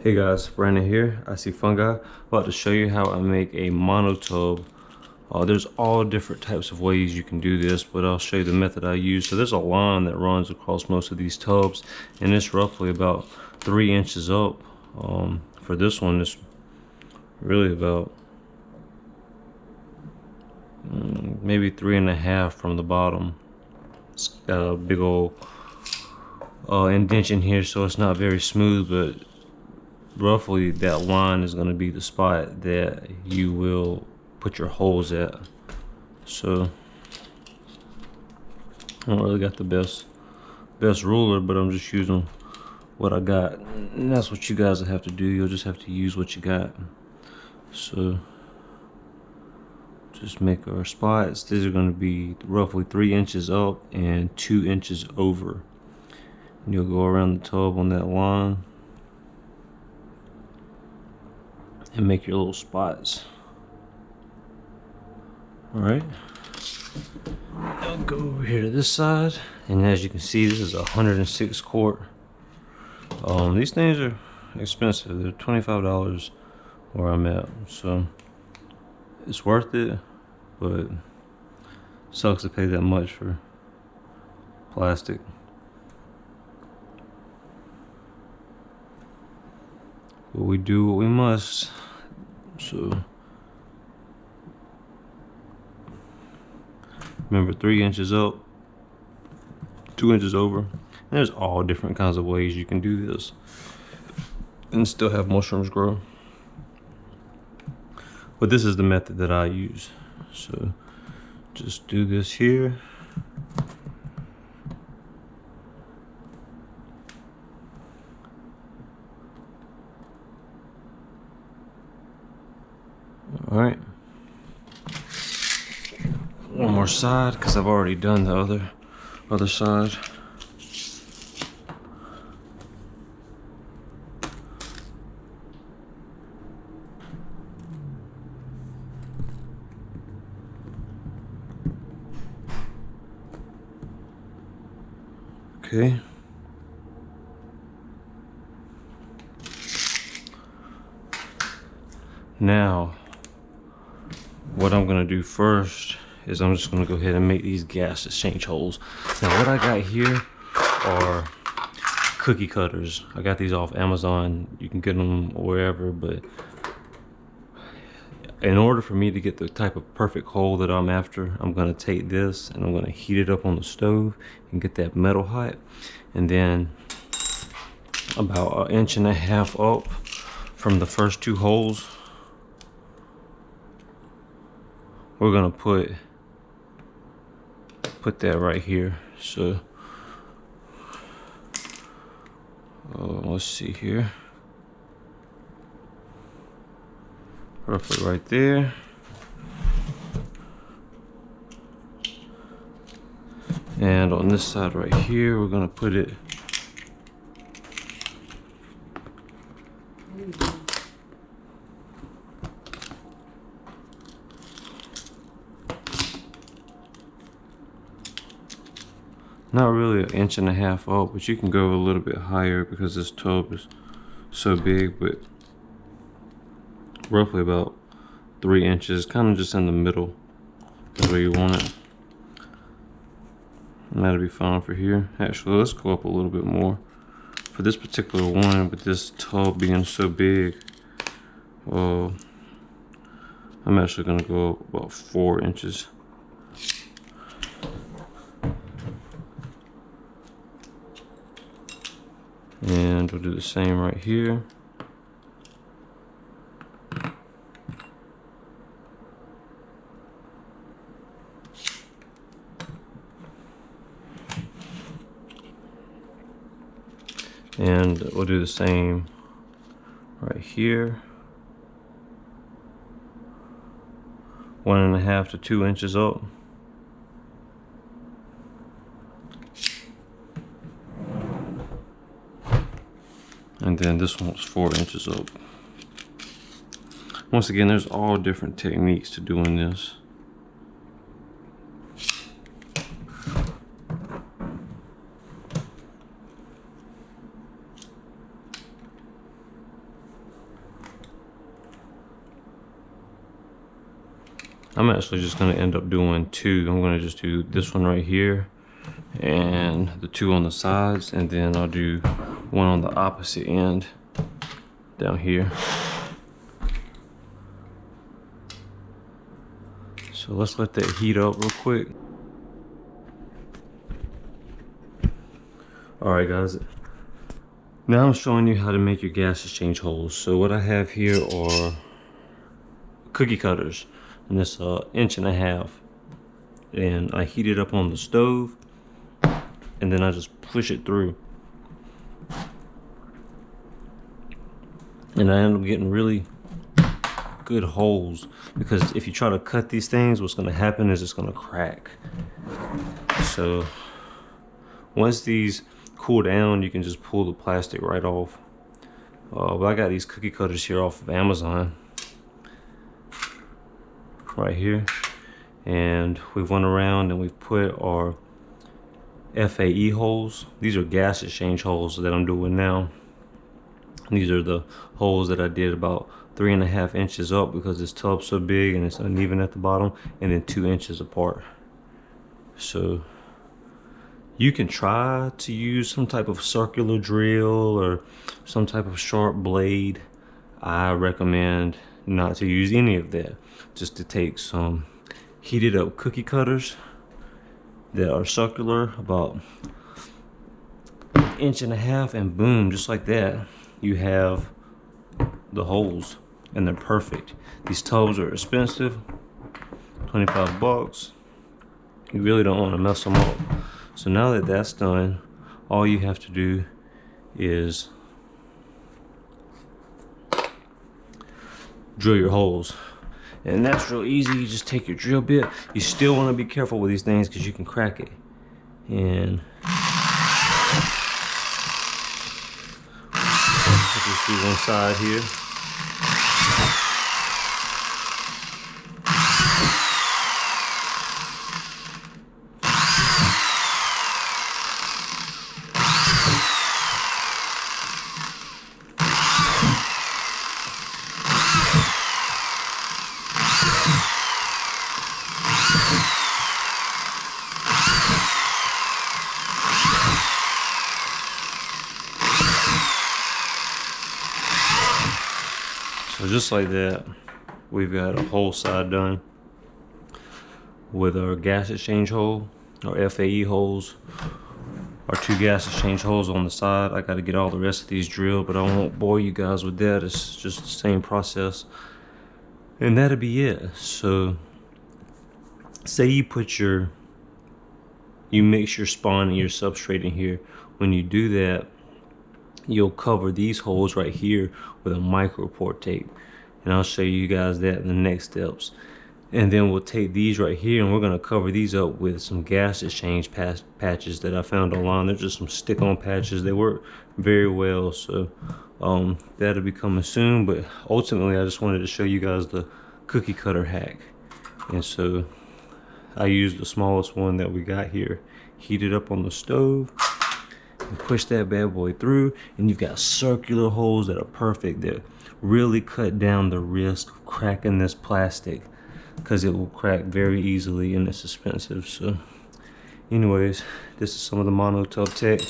Hey guys, Brandon here. I see fungi. About to show you how I make a monotub. There's all different types of ways you can do this, but I'll show you the method I use. So there's a line that runs across most of these tubs, and it's roughly about 3 inches up. For this one, it's really about maybe 3.5 from the bottom. It's got a big old indentation here, so it's not very smooth, but roughly that line is going to be the spot that you will put your holes at. So I don't really got the best ruler, but I'm just using what I got, and that's what you guys have to do. You'll just have to use what you got. So just make our spots. These are going to be roughly 3 inches up and 2 inches over, and you'll go around the tub on that line and make your little spots. All right, I'll go over here to this side, and as you can see, this is a 106 quart. These things are expensive. They're $25 where I'm at, so it's worth it, but it sucks to pay that much for plastic. But we do what we must. So remember, 3 inches up, 2 inches over. And there's all different kinds of ways you can do this and still have mushrooms grow. But this is the method that I use. So just do this here. All right. One more side, because I've already done the other side. Okay. Now, what I'm gonna do first is I'm just gonna go ahead and make these gas exchange holes. Now, what I got here are cookie cutters. I got these off Amazon. You can get them wherever, but in order for me to get the type of perfect hole that I'm after, I'm gonna take this and I'm gonna heat it up on the stove and get that metal hot. And then about 1.5 inches up from the first 2 holes, we're gonna put that right here. So let's see here, roughly right there. And on this side right here, we're gonna put it not really 1.5 inches up, but you can go a little bit higher because this tub is so big, but roughly about 3 inches, kind of just in the middle is where you want it. And that'll be fine for here. Actually, let's go up a little bit more for this particular one. With this tub being so big, I'm actually gonna go up about 4 inches. And we'll do the same right here. And we'll do the same right here. 1.5 to 2 inches up. And then this one was 4 inches up. Once again, there's all different techniques to doing this. I'm actually just gonna end up doing two. I'm gonna just do this one right here and the two on the sides, and then I'll do one on the opposite end down here. So let's let that heat up real quick. All right, guys. Now I'm showing you how to make your gas exchange holes. So what I have here are cookie cutters, and it's 1.5 inches. And I heat it up on the stove, and then I just push it through. And I end up getting really good holes, because if you try to cut these things, what's gonna happen is it's gonna crack. So once these cool down, you can just pull the plastic right off. But I got these cookie cutters here off of Amazon right here, and we've went around and we've put our FAE holes. These are gas exchange holes that I'm doing now. These are the holes that I did about 3.5 inches up, because this tub's so big and it's uneven at the bottom, and then 2 inches apart. So you can try to use some type of circular drill or some type of sharp blade. I recommend not to use any of that. Just to take some heated up cookie cutters that are circular, about 1.5 inches, and boom, just like that, you have the holes, and they're perfect. These tubs are expensive, 25 bucks. You really don't want to mess them up. So now that that's done, all you have to do is drill your holes. And that's real easy. You just take your drill bit. You still want to be careful with these things, because you can crack it. And just do one side here. So just like that, we've got a whole side done with our gas exchange hole, our FAE holes, our 2 gas exchange holes on the side. I got to get all the rest of these drilled, but I won't bore you guys with that. It's just the same process, and that'll be it. So say you put you mix your spawn and your substrate in here. When you do that, you'll cover these holes right here with a micro port tape, and I'll show you guys that in the next steps. And then we'll take these right here, and we're going to cover these up with some gas exchange patches that I found online. They're just some stick-on patches. They work very well, so that'll be coming soon. But ultimately, I just wanted to show you guys the cookie cutter hack. And so I used the smallest one that we got here, heat it up on the stove, and push that bad boy through, and you've got circular holes that are perfect, that really cut down the risk of cracking this plastic, because it will crack very easily and it's expensive. So anyways, this is some of the Monotub tech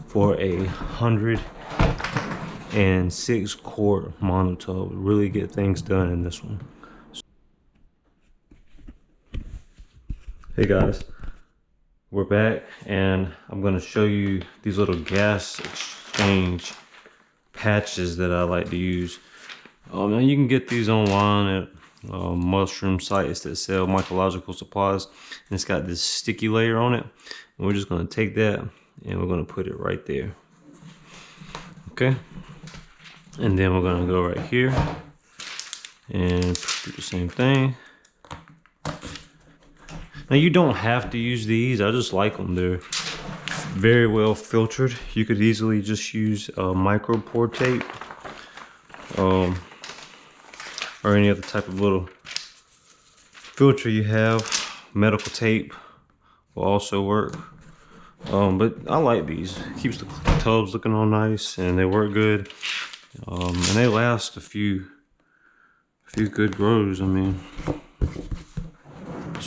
for a 106 quart Monotub. Really get things done in this one. Hey guys, we're back, and I'm going to show you these little gas exchange patches that I like to use. Now you can get these online at mushroom sites that sell mycological supplies, and it's got this sticky layer on it, and we're just going to take that and we're going to put it right there. Okay, and then we're going to go right here and do the same thing. Now you don't have to use these, I just like them. They're very well filtered. You could easily just use micro pore tape or any other type of little filter you have. Medical tape will also work. But I like these. It keeps the tubs looking all nice, and they work good. And they last a few good grows. I mean,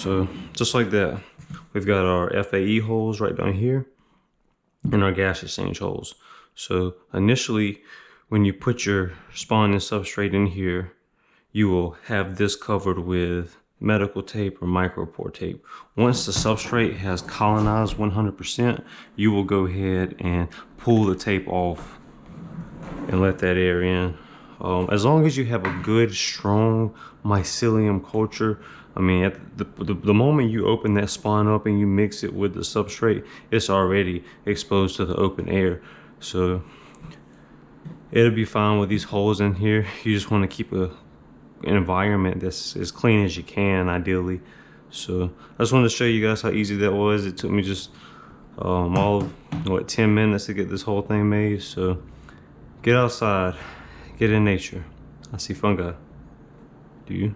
So just like that, we've got our FAE holes right down here and our gas exchange holes. So initially, when you put your spawn and substrate in here, you will have this covered with medical tape or micropore tape. Once the substrate has colonized 100%, you will go ahead and pull the tape off and let that air in. As long as you have a good, strong mycelium culture, I mean, at the moment you open that spawn up and you mix it with the substrate, it's already exposed to the open air. So it'll be fine with these holes in here. You just want to keep an environment that's as clean as you can, ideally. So I just wanted to show you guys how easy that was. It took me just all of, what, 10 minutes to get this whole thing made. So get outside, get in nature. I see fungi. Do you?